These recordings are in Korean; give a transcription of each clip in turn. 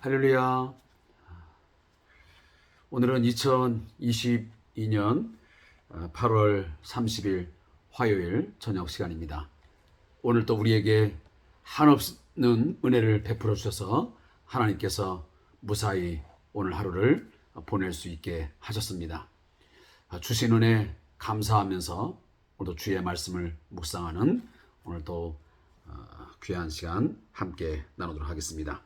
할렐루야. 오늘은 2022년 8월 30일 화요일 저녁 시간입니다. 오늘 또 우리에게 한없는 은혜를 베풀어 주셔서 하나님께서 무사히 오늘 하루를 보낼 수 있게 하셨습니다. 주신 은혜 감사하면서 오늘도 주의 말씀을 묵상하는 오늘도 귀한 시간 함께 나누도록 하겠습니다.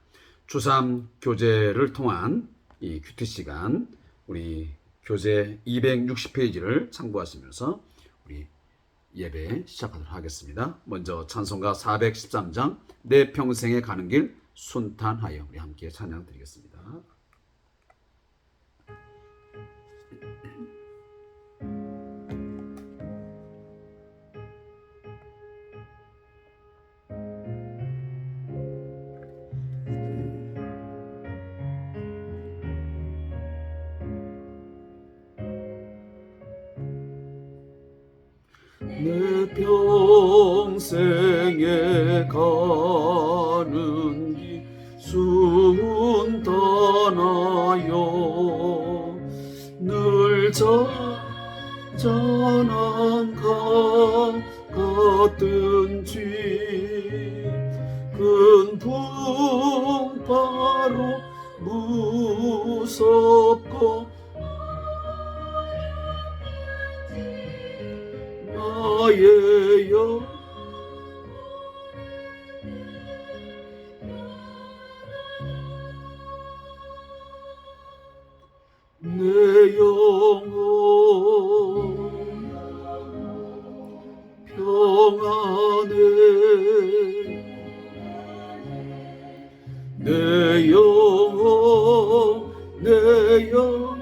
주3 교재를 통한 이 큐티 시간, 우리 교재 260페이지를 참고하시면서 우리 예배 시작하도록 하겠습니다. 먼저 찬송가 413장 내 평생에 가는 길 순탄하여 우리 함께 찬양 드리겠습니다. 내 평생에 가는 길 순탄하여 늘 잔잔한 강 같은지 큰 풍파로 무섭고 나의 내 영혼 평안해 내 영혼 내 영혼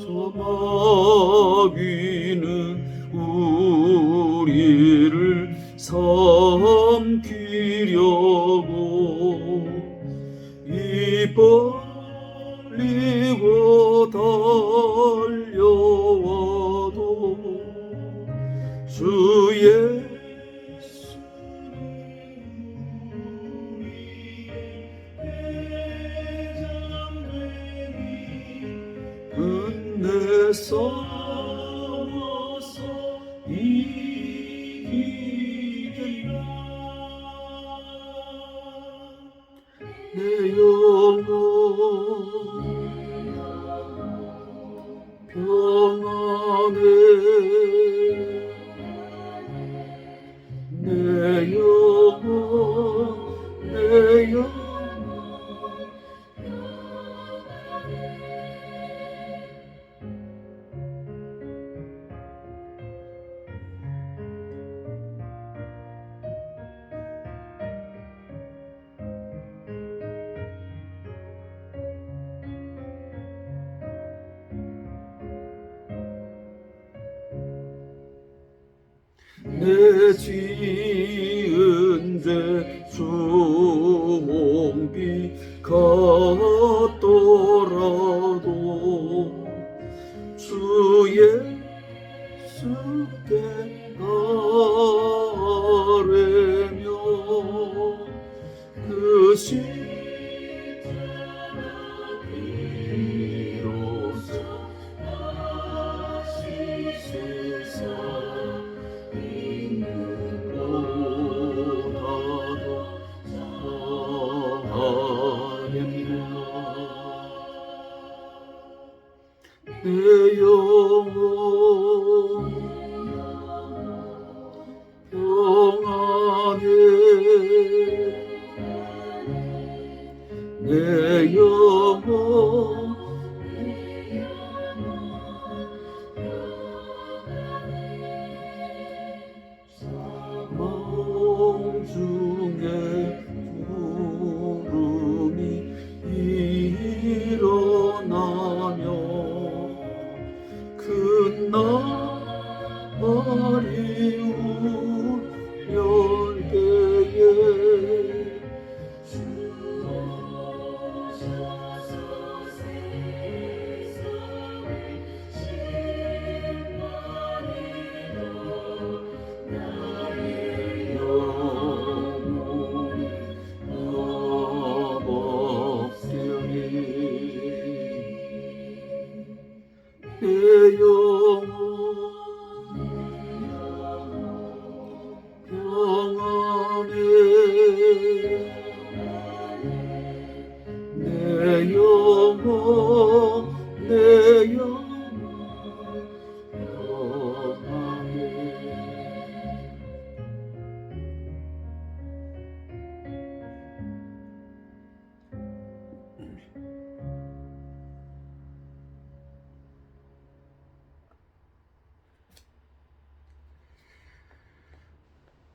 저 마귀는 우리를 삼키려고 입 벌리고 달려와도 주 내 싸워서 이기리라 내 영혼 평안해 내 영혼 내 영혼 내 지은 죄 수홍비 같더라도 주 예수께 아뢰며 그 십자가 비로소 다시 세상 내 영혼 평안해 내 영혼 마음 중에 구름이 일어나며 큰 나팔이 울려 때에 주 오셔서 내 영혼 내 영혼 평안해.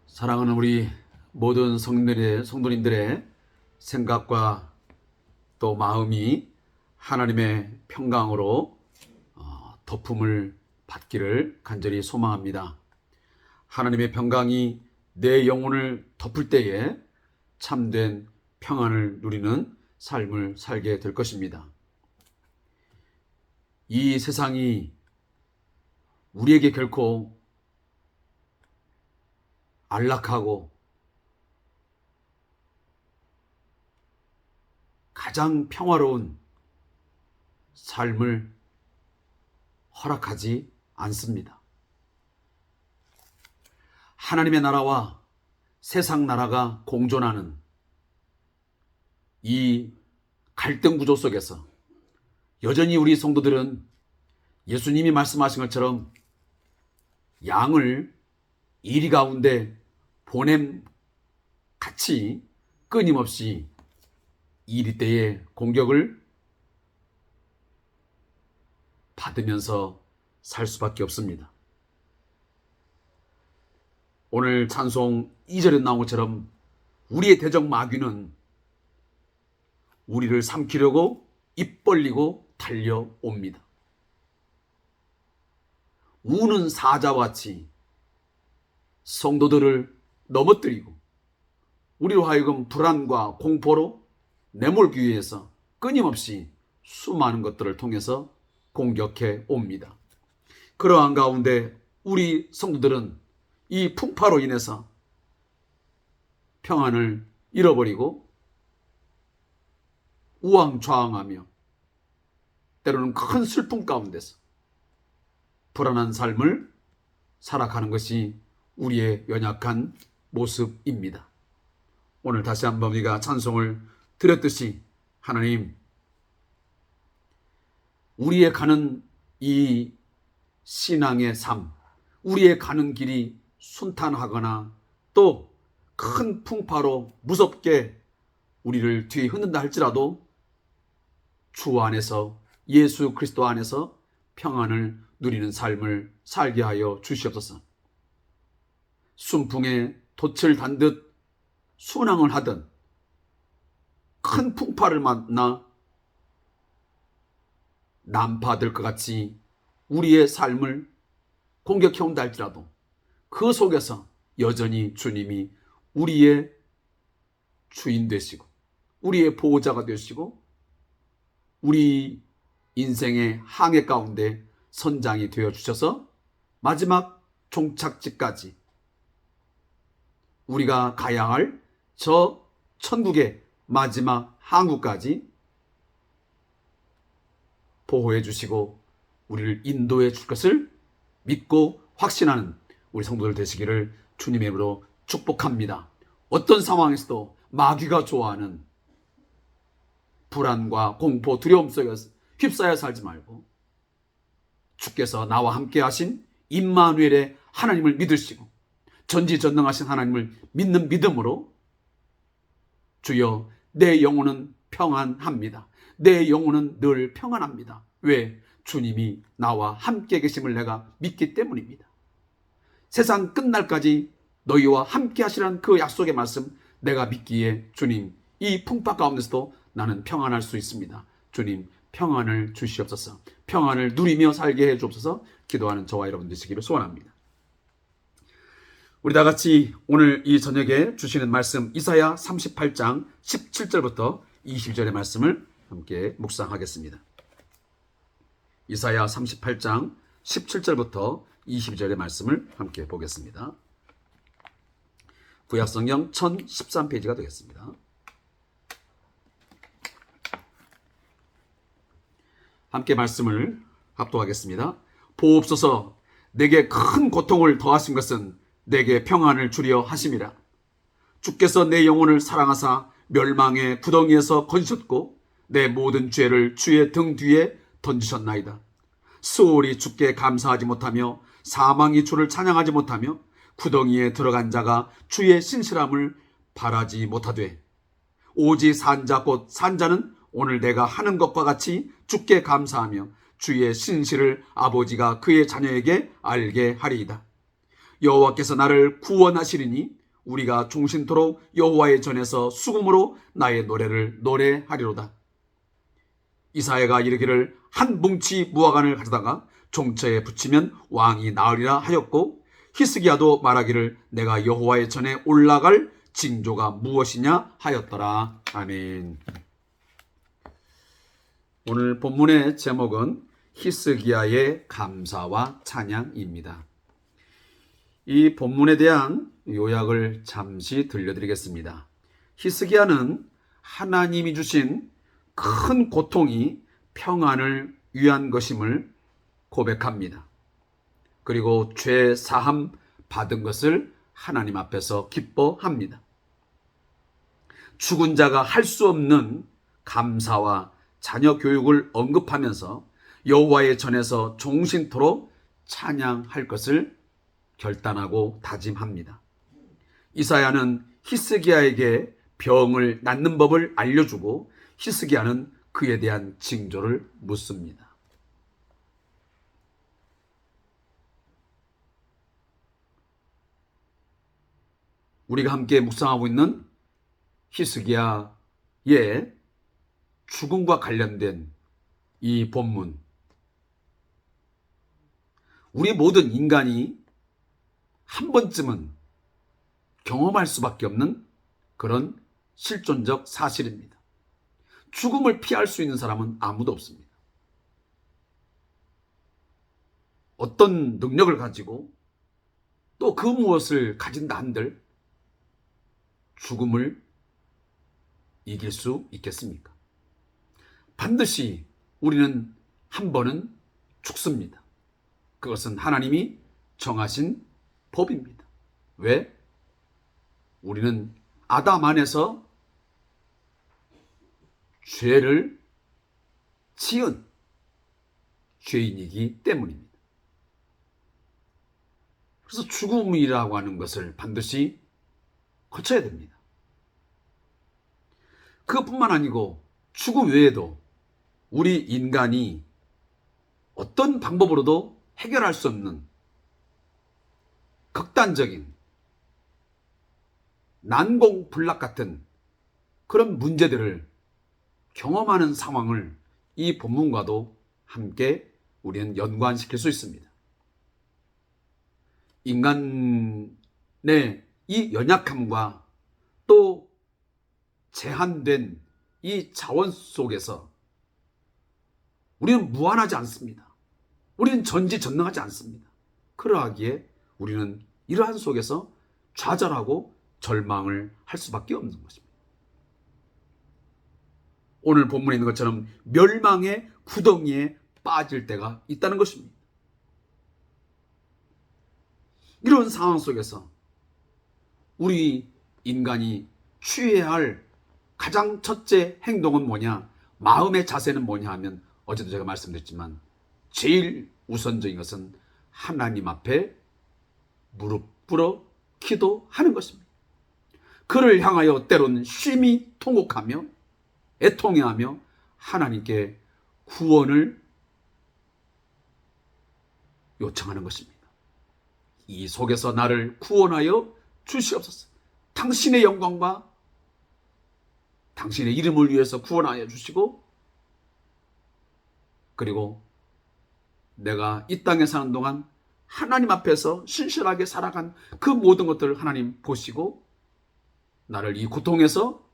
사랑하는 우리 모든 성도님들의 생각과 또 마음이 하나님의 평강으로 덮음을 받기를 간절히 소망합니다. 하나님의 평강이 내 영혼을 덮을 때에 참된 평안을 누리는 삶을 살게 될 것입니다. 이 세상이 우리에게 결코 안락하고 가장 평화로운 삶을 허락하지 않습니다. 하나님의 나라와 세상 나라가 공존하는 이 갈등 구조 속에서 여전히 우리 성도들은 예수님이 말씀하신 것처럼 양을 이리 가운데 보냄 같이 끊임없이 이리 때에 공격을 받으면서 살 수밖에 없습니다. 오늘 찬송 2절에 나온 것처럼 우리의 대적 마귀는 우리를 삼키려고 입 벌리고 달려옵니다. 우는 사자와 같이 성도들을 넘어뜨리고 우리로 하여금 불안과 공포로 내몰기 위해서 끊임없이 수많은 것들을 통해서 공격해 옵니다. 그러한 가운데 우리 성도들은 이 풍파로 인해서 평안을 잃어버리고 우왕좌왕하며 때로는 큰 슬픔 가운데서 불안한 삶을 살아가는 것이 우리의 연약한 모습입니다. 오늘 다시 한번 우리가 찬송을 드렸듯이 하나님, 우리의 가는 이 신앙의 삶, 우리의 가는 길이 순탄하거나 또 큰 풍파로 무섭게 우리를 뒤에 흔든다 할지라도 주 안에서, 예수 그리스도 안에서 평안을 누리는 삶을 살게 하여 주시옵소서. 순풍에 돛을 단 듯 순항을 하던 큰 풍파를 만나 난파될 것 같이 우리의 삶을 공격해온다 할지라도 그 속에서 여전히 주님이 우리의 주인 되시고 우리의 보호자가 되시고 우리 인생의 항해 가운데 선장이 되어주셔서 마지막 종착지까지 우리가 가야 할 저 천국의 마지막 항구까지 보호해 주시고 우리를 인도해 줄 것을 믿고 확신하는 우리 성도들 되시기를 주님의 이름으로 축복합니다. 어떤 상황에서도 마귀가 좋아하는 불안과 공포, 두려움 속에 휩싸여 살지 말고 주께서 나와 함께 하신 임마누엘의 하나님을 믿으시고 전지전능하신 하나님을 믿는 믿음으로 주여 내 영혼은 평안합니다. 내 영혼은 늘 평안합니다. 왜? 주님이 나와 함께 계심을 내가 믿기 때문입니다. 세상 끝날까지 너희와 함께 하시라는 그 약속의 말씀 내가 믿기에 주님, 이 풍파 가운데서도 나는 평안할 수 있습니다. 주님, 평안을 주시옵소서. 평안을 누리며 살게 해 주옵소서. 기도하는 저와 여러분 되시기를 소원합니다. 우리 다 같이 오늘 이 저녁에 주시는 말씀 이사야 38장 17절부터 20절의 말씀을 함께 묵상하겠습니다. 이사야 38장 17절부터 20절의 말씀을 함께 보겠습니다. 구약성경 1013페이지가 되겠습니다. 함께 말씀을 합독하겠습니다. 보옵소서, 내게 큰 고통을 더하신 것은 내게 평안을 주려 하심이라. 주께서 내 영혼을 사랑하사 멸망의 구덩이에서 건지셨고 내 모든 죄를 주의 등 뒤에 던지셨나이다. 소홀히 주께 감사하지 못하며 사망이 주를 찬양하지 못하며 구덩이에 들어간 자가 주의 신실함을 바라지 못하되 오직 산자 곧 산자는 오늘 내가 하는 것과 같이 주께 감사하며 주의 신실을 아버지가 그의 자녀에게 알게 하리이다. 여호와께서 나를 구원하시리니 우리가 종신토록 여호와의 전에서 수금으로 나의 노래를 노래하리로다. 이사야가 이르기를 한 뭉치 무화과를 가져다가 종처에 붙이면 왕이 나으리라 하였고 히스기야도 말하기를 내가 여호와의 전에 올라갈 징조가 무엇이냐 하였더라. 아멘. 오늘 본문의 제목은 히스기야의 감사와 찬양입니다. 이 본문에 대한 요약을 잠시 들려드리겠습니다. 히스기야는 하나님이 주신 큰 고통이 평안을 위한 것임을 고백합니다. 그리고 죄 사함 받은 것을 하나님 앞에서 기뻐합니다. 죽은 자가 할 수 없는 감사와 자녀 교육을 언급하면서 여호와의 전에서 종신토록 찬양할 것을 결단하고 다짐합니다. 이사야는 히스기야에게 병을 낫는 법을 알려주고 히스기야는 그에 대한 징조를 묻습니다. 우리가 함께 묵상하고 있는 히스기야의 죽음과 관련된 이 본문, 우리 모든 인간이 한 번쯤은 경험할 수밖에 없는 그런 실존적 사실입니다. 죽음을 피할 수 있는 사람은 아무도 없습니다. 어떤 능력을 가지고 또 그 무엇을 가진다 한들 죽음을 이길 수 있겠습니까? 반드시 우리는 한 번은 죽습니다. 그것은 하나님이 정하신 법입니다. 왜? 우리는 아담 안에서 죄를 지은 죄인이기 때문입니다. 그래서 죽음이라고 하는 것을 반드시 거쳐야 됩니다. 그것뿐만 아니고 죽음 외에도 우리 인간이 어떤 방법으로도 해결할 수 없는 극단적인 난공불락 같은 그런 문제들을 경험하는 상황을 이 본문과도 함께 우리는 연관시킬 수 있습니다. 인간의 이 연약함과 또 제한된 이 자원 속에서 우리는 무한하지 않습니다. 우리는 전지전능하지 않습니다. 그러하기에 우리는 이러한 속에서 좌절하고 절망을 할 수밖에 없는 것입니다. 오늘 본문에 있는 것처럼 멸망의 구덩이에 빠질 때가 있다는 것입니다. 이런 상황 속에서 우리 인간이 취해야 할 가장 첫째 행동은 뭐냐? 마음의 자세는 뭐냐 하면 어제도 제가 말씀드렸지만 제일 우선적인 것은 하나님 앞에 무릎 꿇어 기도하는 것입니다. 그를 향하여 때로는 심히 통곡하며 애통해하며 하나님께 구원을 요청하는 것입니다. 이 속에서 나를 구원하여 주시옵소서. 당신의 영광과 당신의 이름을 위해서 구원하여 주시고, 그리고 내가 이 땅에 사는 동안 하나님 앞에서 신실하게 살아간 그 모든 것들을 하나님 보시고 나를 이 고통에서,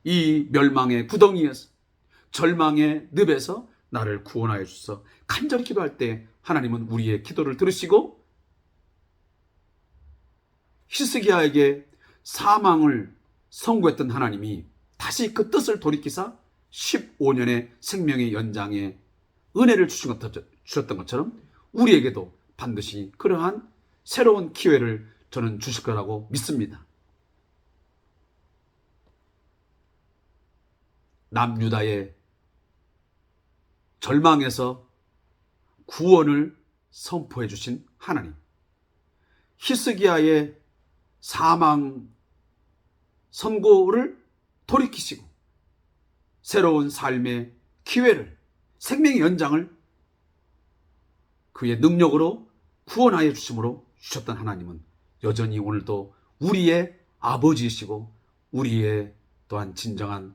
이 멸망의 구덩이에서, 절망의 늪에서 나를 구원하여 주셔서 간절히 기도할 때 하나님은 우리의 기도를 들으시고 히스기야에게 사망을 선고했던 하나님이 다시 그 뜻을 돌이키사 15년의 생명의 연장에 은혜를 주셨던 것처럼 우리에게도 반드시 그러한 새로운 기회를 저는 주실 거라고 믿습니다. 남유다의 절망에서 구원을 선포해 주신 하나님, 히스기야의 사망 선고를 돌이키시고 새로운 삶의 기회를, 생명의 연장을 그의 능력으로 구원하여 주심으로 주셨던 하나님은 여전히 오늘도 우리의 아버지이시고 우리의 또한 진정한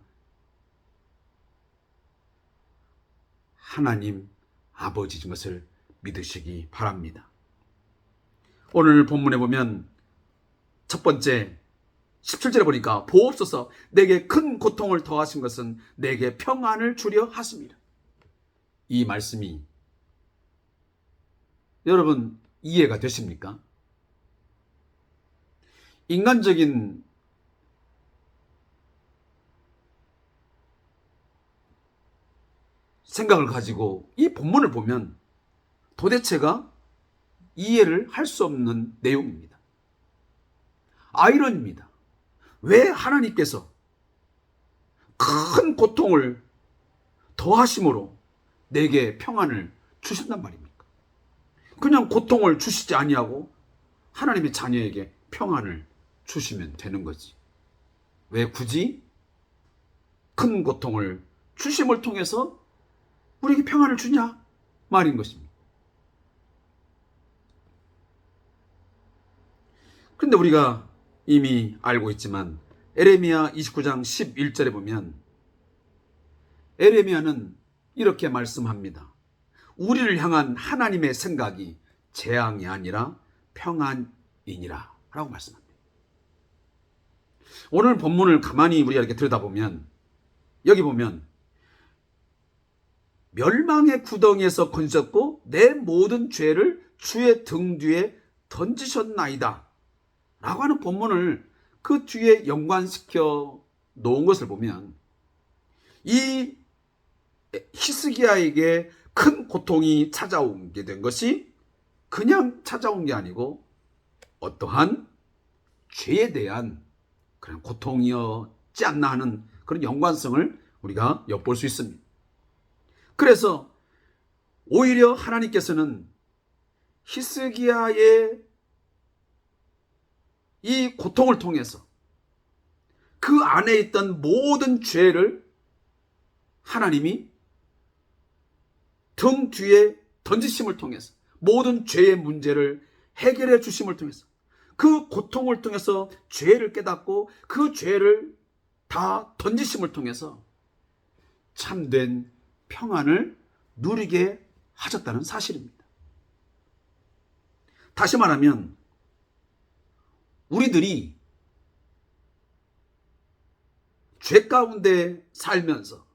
하나님 아버지인 것을 믿으시기 바랍니다. 오늘 본문에 보면 첫 번째 17절에 보니까 보옵소서 내게 큰 고통을 더하신 것은 내게 평안을 주려 하십니다. 이 말씀이 여러분 이해가 되십니까? 인간적인 생각을 가지고 이 본문을 보면 도대체가 이해를 할 수 없는 내용입니다. 아이러니입니다. 왜 하나님께서 큰 고통을 더하심으로 내게 평안을 주신단 말입니까? 그냥 고통을 주시지 아니하고 하나님의 자녀에게 평안을 주시면 되는 거지. 왜 굳이 큰 고통을 주심을 통해서 우리에게 평안을 주냐 말인 것입니다. 그런데 우리가 이미 알고 있지만 에레미야 29장 11절에 보면 에레미야는 이렇게 말씀합니다. 우리를 향한 하나님의 생각이 재앙이 아니라 평안이니라 라고 말씀합니다. 오늘 본문을 가만히 우리가 이렇게 들여다보면 여기 보면 멸망의 구덩이에서 건졌고 내 모든 죄를 주의 등 뒤에 던지셨나이다 라고 하는 본문을 그 뒤에 연관시켜 놓은 것을 보면 이 히스기야에게 큰 고통이 찾아오게 된 것이 그냥 찾아온 게 아니고 어떠한 죄에 대한 그런 고통이었지 않나 하는 그런 연관성을 우리가 엿볼 수 있습니다. 그래서 오히려 하나님께서는 히스기야의 이 고통을 통해서 그 안에 있던 모든 죄를 하나님이 등 뒤에 던지심을 통해서 모든 죄의 문제를 해결해 주심을 통해서 그 고통을 통해서 죄를 깨닫고 그 죄를 다 던지심을 통해서 참된 평안을 누리게 하셨다는 사실입니다. 다시 말하면 우리들이 죄 가운데 살면서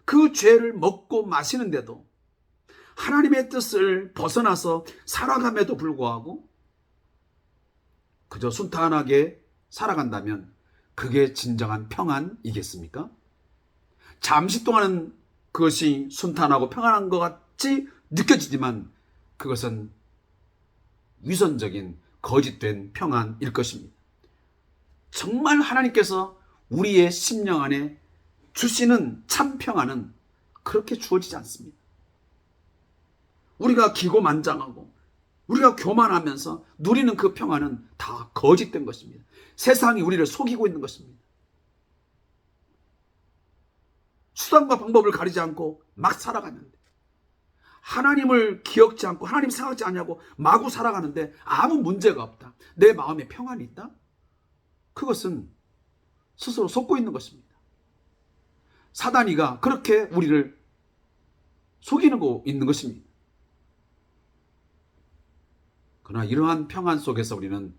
그 죄를 먹고 마시는데도 하나님의 뜻을 벗어나서 살아감에도 불구하고 그저 순탄하게 살아간다면 그게 진정한 평안이겠습니까? 잠시 동안은 그것이 순탄하고 평안한 것 같이 느껴지지만 그것은 위선적인 거짓된 평안일 것입니다. 정말 하나님께서 우리의 심령 안에 주시는 참 평안은 그렇게 주어지지 않습니다. 우리가 기고만장하고 우리가 교만하면서 누리는 그 평안은 다 거짓된 것입니다. 세상이 우리를 속이고 있는 것입니다. 수단과 방법을 가리지 않고 막 살아가는데 하나님을 기억지 않고 하나님 생각지 않냐고 마구 살아가는데 아무 문제가 없다. 내 마음에 평안이 있다? 그것은 스스로 속고 있는 것입니다. 사단이가 그렇게 우리를 속이고 있는 것입니다. 그러나 이러한 평안 속에서 우리는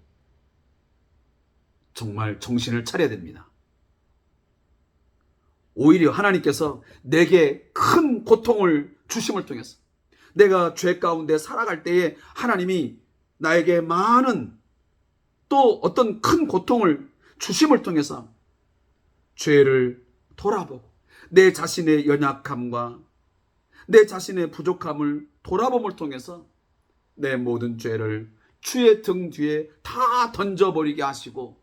정말 정신을 차려야 됩니다. 오히려 하나님께서 내게 큰 고통을 주심을 통해서 내가 죄 가운데 살아갈 때에 하나님이 나에게 많은 또 어떤 큰 고통을 주심을 통해서 죄를 돌아보고 내 자신의 연약함과 내 자신의 부족함을 돌아봄을 통해서 내 모든 죄를 주의 등 뒤에 다 던져버리게 하시고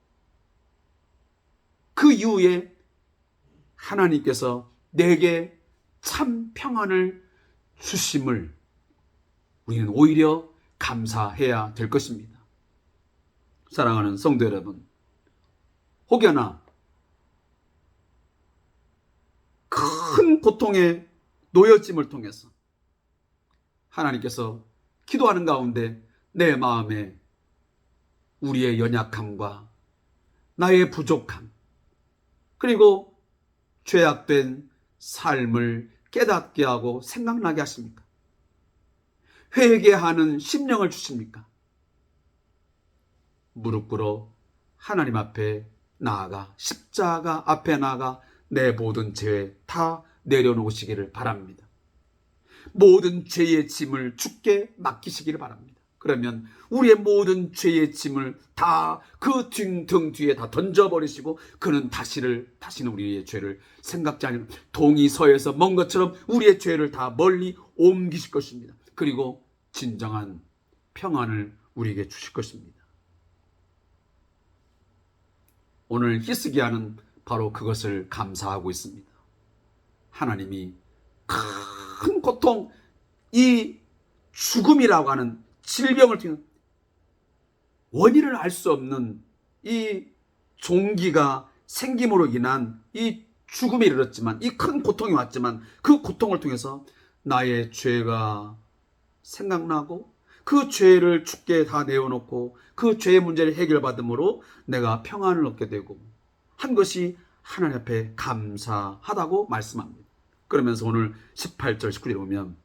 그 이후에 하나님께서 내게 참 평안을 주심을 우리는 오히려 감사해야 될 것입니다. 사랑하는 성도 여러분, 혹여나 큰 고통에 놓여짐을 통해서 하나님께서 기도하는 가운데 내 마음에 우리의 연약함과 나의 부족함, 그리고 죄악된 삶을 깨닫게 하고 생각나게 하십니까? 회개하는 심령을 주십니까? 무릎 꿇어 하나님 앞에 나아가 십자가 앞에 나아가 내 모든 죄 다 내려놓으시기를 바랍니다. 모든 죄의 짐을 주께 맡기시기를 바랍니다. 그러면 우리의 모든 죄의 짐을 다 그 등 뒤에 다 던져버리시고 그는 다시는 우리의 죄를 생각지 않는 동이 서에서 먼 것처럼 우리의 죄를 다 멀리 옮기실 것입니다. 그리고 진정한 평안을 우리에게 주실 것입니다. 오늘 히스기야는 바로 그것을 감사하고 있습니다. 하나님이 큰 고통, 이 죽음이라고 하는 질병을 통해 원인을 알 수 없는 이 종기가 생김으로 인한 이 죽음에 이르렀지만, 이 큰 고통이 왔지만 그 고통을 통해서 나의 죄가 생각나고 그 죄를 주께 다 내어놓고 그 죄의 문제를 해결받음으로 내가 평안을 얻게 되고 한 것이 하나님 앞에 감사하다고 말씀합니다. 그러면서 오늘 18절 19절에 보면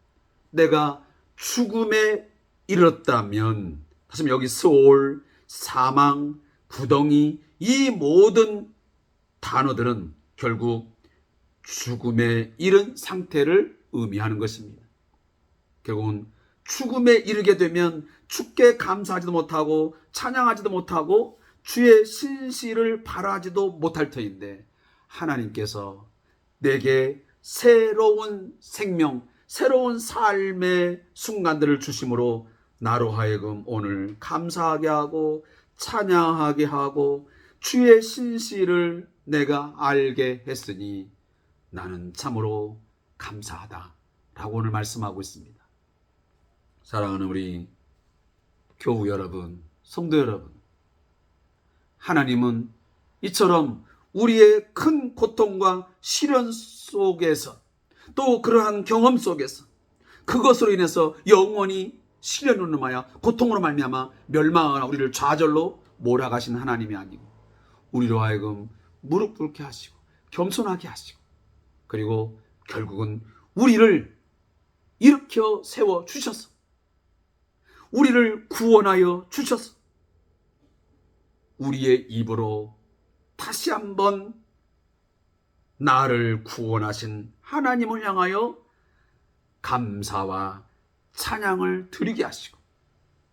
내가 죽음에 이르렀다면, 다시 여기 스올, 사망, 구덩이, 이 모든 단어들은 결국 죽음에 이른 상태를 의미하는 것입니다. 결국은 죽음에 이르게 되면 주께 감사하지도 못하고 찬양하지도 못하고 주의 신실을 바라지도 못할 터인데, 하나님께서 내게 새로운 생명, 새로운 삶의 순간들을 주심으로 나로 하여금 오늘 감사하게 하고 찬양하게 하고 주의 신실을 내가 알게 했으니 나는 참으로 감사하다 라고 오늘 말씀하고 있습니다. 사랑하는 우리 교우 여러분, 성도 여러분, 하나님은 이처럼 우리의 큰 고통과 시련 속에서, 또 그러한 경험 속에서 그것으로 인해서 영원히 시련으로 인하여 고통으로 말미암아 멸망하거나 우리를 좌절로 몰아가신 하나님이 아니고 우리로 하여금 무릎 꿇게 하시고 겸손하게 하시고, 그리고 결국은 우리를 일으켜 세워 주셔서 우리를 구원하여 주셔서 우리의 입으로 다시 한번 나를 구원하신 하나님을 향하여 감사와 찬양을 드리게 하시고,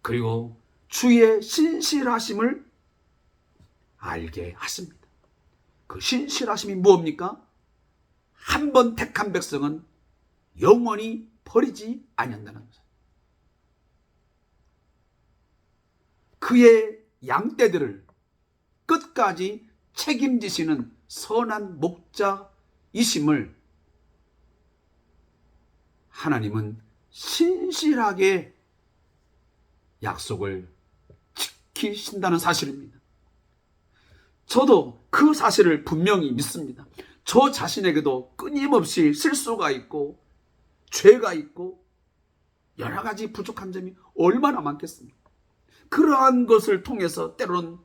그리고 주의 신실하심을 알게 하십니다. 그 신실하심이 무엇입니까? 한 번 택한 백성은 영원히 버리지 아니한다는 것입니다. 그의 양떼들을 끝까지 책임지시는 선한 목자이심을 하나님은 신실하게 약속을 지키신다는 사실입니다. 저도 그 사실을 분명히 믿습니다. 저 자신에게도 끊임없이 실수가 있고 죄가 있고 여러 가지 부족한 점이 얼마나 많겠습니까? 그러한 것을 통해서 때로는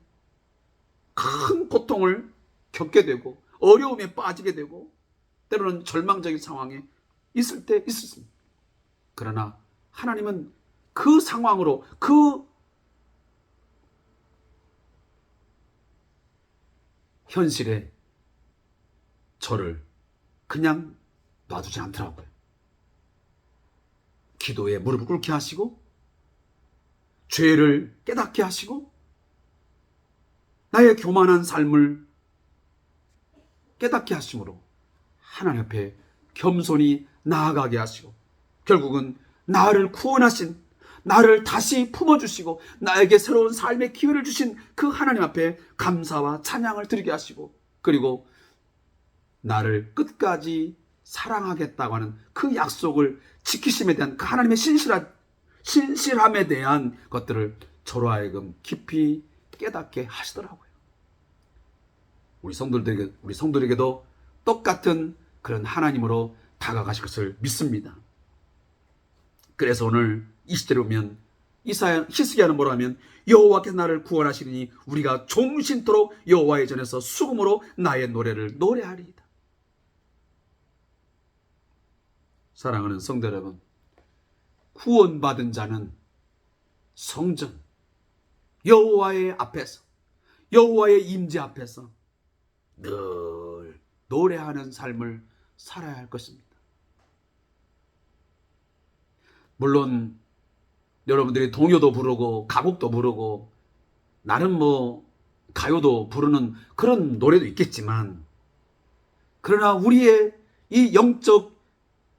큰 고통을 겪게 되고 어려움에 빠지게 되고 때로는 절망적인 상황에 있을 때 있었습니다. 그러나 하나님은 그 상황으로, 그 현실에 저를 그냥 놔두지 않더라고요. 기도에 무릎을 꿇게 하시고 죄를 깨닫게 하시고 나의 교만한 삶을 깨닫게 하심으로 하나님 앞에 겸손히 나아가게 하시고, 결국은 나를 구원하신, 나를 다시 품어주시고 나에게 새로운 삶의 기회를 주신 그 하나님 앞에 감사와 찬양을 드리게 하시고, 그리고 나를 끝까지 사랑하겠다고 하는 그 약속을 지키심에 대한 그 하나님의 신실함에 대한 것들을 저로 하여금 깊이 깨닫게 하시더라고요. 우리 성도들에게도 똑같은 그런 하나님으로 다가가실 것을 믿습니다. 그래서 오늘 이 시대에 보면 히스기야는 뭐라 하면 여호와께서 나를 구원하시리니 우리가 종신토록 여호와의 전에서 수금으로 나의 노래를 노래하리이다. 사랑하는 성도 여러분, 구원받은 자는 성전, 여호와의 앞에서, 여호와의 임재 앞에서 늘 노래하는 삶을 살아야 할 것입니다. 물론 여러분들이 동요도 부르고 가곡도 부르고 나름 가요도 부르는 그런 노래도 있겠지만, 그러나 우리의 이 영적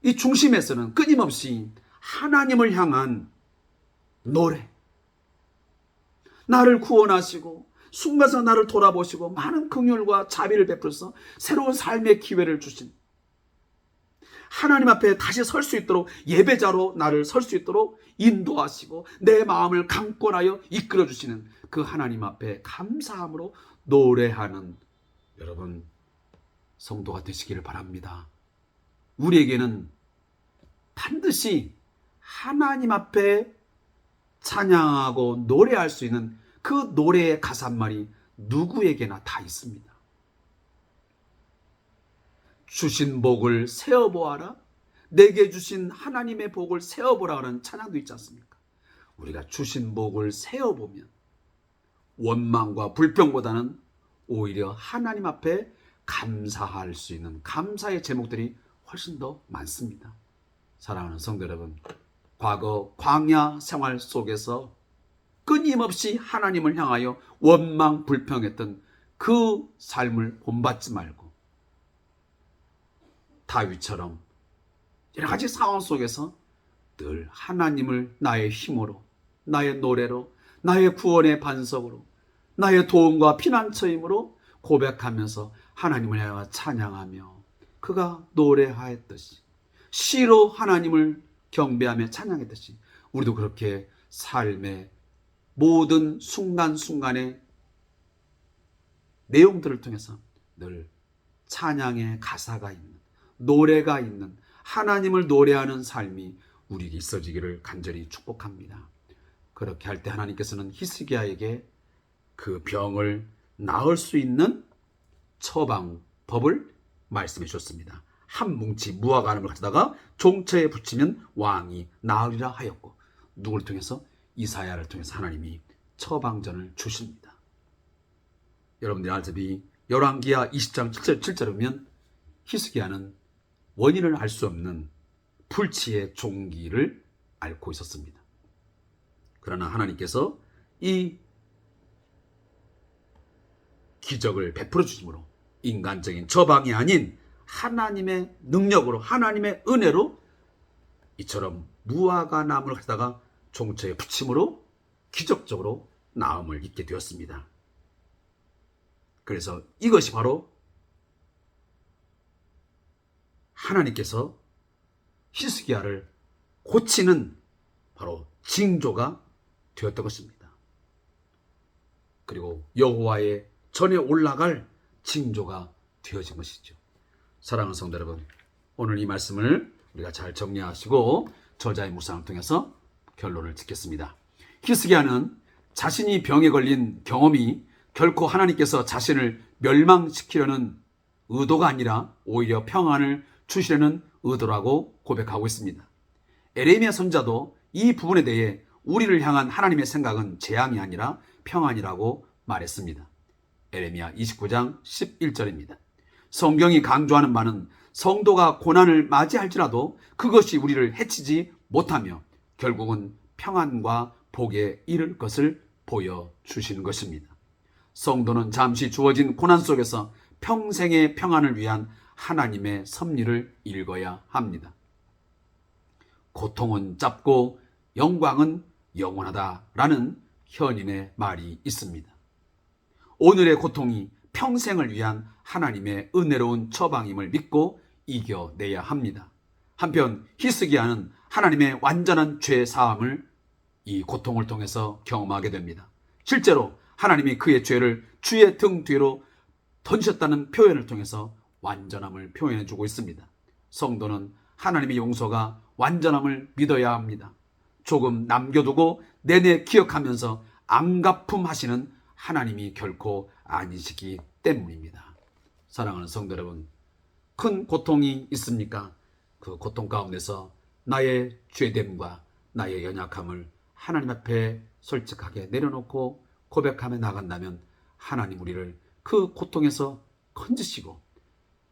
이 중심에서는 끊임없이 하나님을 향한 노래, 나를 구원하시고 순간서 나를 돌아보시고 많은 긍휼과 자비를 베풀어서 새로운 삶의 기회를 주신 하나님 앞에 다시 설 수 있도록 예배자로 나를 설 수 있도록 인도하시고 내 마음을 강권하여 이끌어주시는 그 하나님 앞에 감사함으로 노래하는 여러분 성도가 되시기를 바랍니다. 우리에게는 반드시 하나님 앞에 찬양하고 노래할 수 있는 그 노래의 가사말이 누구에게나 다 있습니다. 주신 복을 세어보아라. 내게 주신 하나님의 복을 세어보라 하는 찬양도 있지 않습니까? 우리가 주신 복을 세어보면 원망과 불평보다는 오히려 하나님 앞에 감사할 수 있는 감사의 제목들이 훨씬 더 많습니다. 사랑하는 성도 여러분, 과거 광야 생활 속에서 끊임없이 하나님을 향하여 원망 불평했던 그 삶을 본받지 말고 다윗처럼 여러 가지 상황 속에서 늘 하나님을 나의 힘으로, 나의 노래로, 나의 구원의 반석으로, 나의 도움과 피난처임으로 고백하면서 하나님을 향하여 찬양하며 그가 노래하였듯이, 시로 하나님을 경배하며 찬양했듯이 우리도 그렇게 삶의 모든 순간순간의 내용들을 통해서 늘 찬양의 가사가 있는, 노래가 있는 하나님을 노래하는 삶이 우리에게 있어지기를 간절히 축복합니다. 그렇게 할 때 하나님께서는 히스기야에게 그 병을 나을 수 있는 처방법을 말씀해 주셨습니다. 한 뭉치 무화과 나무를 가져다가 종처에 붙이면 왕이 나으리라 하였고, 누구를 통해서? 이사야를 통해서 하나님이 처방전을 주십니다. 여러분들이 알다시피 열왕기하 20장 7절에 보면 히스기야는 원인을 알 수 없는 불치의 종기를 앓고 있었습니다. 그러나 하나님께서 이 기적을 베풀어 주심으로 인간적인 처방이 아닌 하나님의 능력으로, 하나님의 은혜로 이처럼 무화과 나무를 가져다가 종처에 붙임으로 기적적으로 나음을 입게 되었습니다. 그래서 이것이 바로 하나님께서 히스기야를 고치는 바로 징조가 되었던 것입니다. 그리고 여호와의 전에 올라갈 징조가 되어진 것이죠. 사랑하는 성도 여러분, 오늘 이 말씀을 우리가 잘 정리하시고 저자의 묵상을 통해서 결론을 짓겠습니다. 히스기야는 자신이 병에 걸린 경험이 결코 하나님께서 자신을 멸망시키려는 의도가 아니라 오히려 평안을 주시려는 의도라고 고백하고 있습니다. 에레미야 선지자도 이 부분에 대해 우리를 향한 하나님의 생각은 재앙이 아니라 평안이라고 말했습니다. 에레미야 29장 11절입니다. 성경이 강조하는 바는 성도가 고난을 맞이할지라도 그것이 우리를 해치지 못하며 결국은 평안과 복에 이를 것을 보여주시는 것입니다. 성도는 잠시 주어진 고난 속에서 평생의 평안을 위한 하나님의 섭리를 읽어야 합니다. 고통은 짧고 영광은 영원하다라는 현인의 말이 있습니다. 오늘의 고통이 평생을 위한 하나님의 은혜로운 처방임을 믿고 이겨내야 합니다. 한편 히스기야는 하나님의 완전한 죄 사함을 이 고통을 통해서 경험하게 됩니다. 실제로 하나님이 그의 죄를 주의 등 뒤로 던지셨다는 표현을 통해서 완전함을 표현해 주고 있습니다. 성도는 하나님의 용서가 완전함을 믿어야 합니다. 조금 남겨두고 내내 기억하면서 앙가품하시는 하나님이 결코 아니시기 때문입니다. 사랑하는 성도 여러분, 큰 고통이 있습니까? 그 고통 가운데서 나의 죄됨과 나의 연약함을 하나님 앞에 솔직하게 내려놓고 고백하며 나간다면 하나님 우리를 그 고통에서 건지시고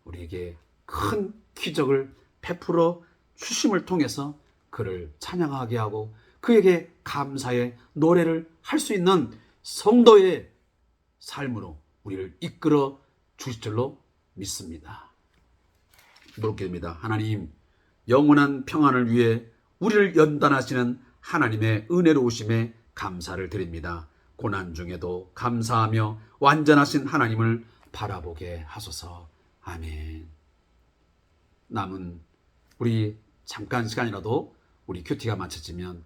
우리에게 큰 기적을 베풀어 주심을 통해서 그를 찬양하게 하고 그에게 감사의 노래를 할 수 있는 성도의 삶으로 우리를 이끌어 주실 줄로 믿습니다. 기도롭게 됩니다. 하나님, 영원한 평안을 위해 우리를 연단하시는 하나님의 은혜로우심에 감사를 드립니다. 고난 중에도 감사하며 완전하신 하나님을 바라보게 하소서. 아멘. 남은 우리 잠깐 시간이라도 우리 큐티가 마쳐지면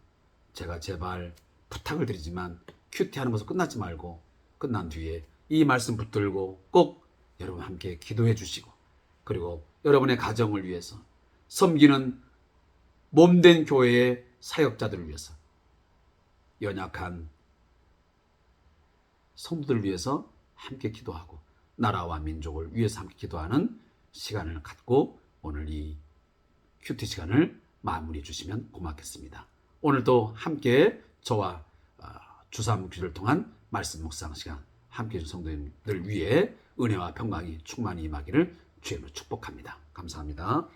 제가 제발 부탁을 드리지만 큐티하는 것을 끝나지 말고 끝난 뒤에 이 말씀 붙들고 꼭 여러분 함께 기도해 주시고 그리고 여러분의 가정을 위해서 섬기는 몸된 교회의 사역자들을 위해서 연약한 성도들을 위해서 함께 기도하고 나라와 민족을 위해서 함께 기도하는 시간을 갖고 오늘 이 큐티 시간을 마무리해 주시면 고맙겠습니다. 오늘도 함께 저와 주사목기를 통한 말씀 묵상 시간 함께 해준 성도님들 위해 은혜와 평강이 충만히 임하기를 주님으로 축복합니다. 감사합니다.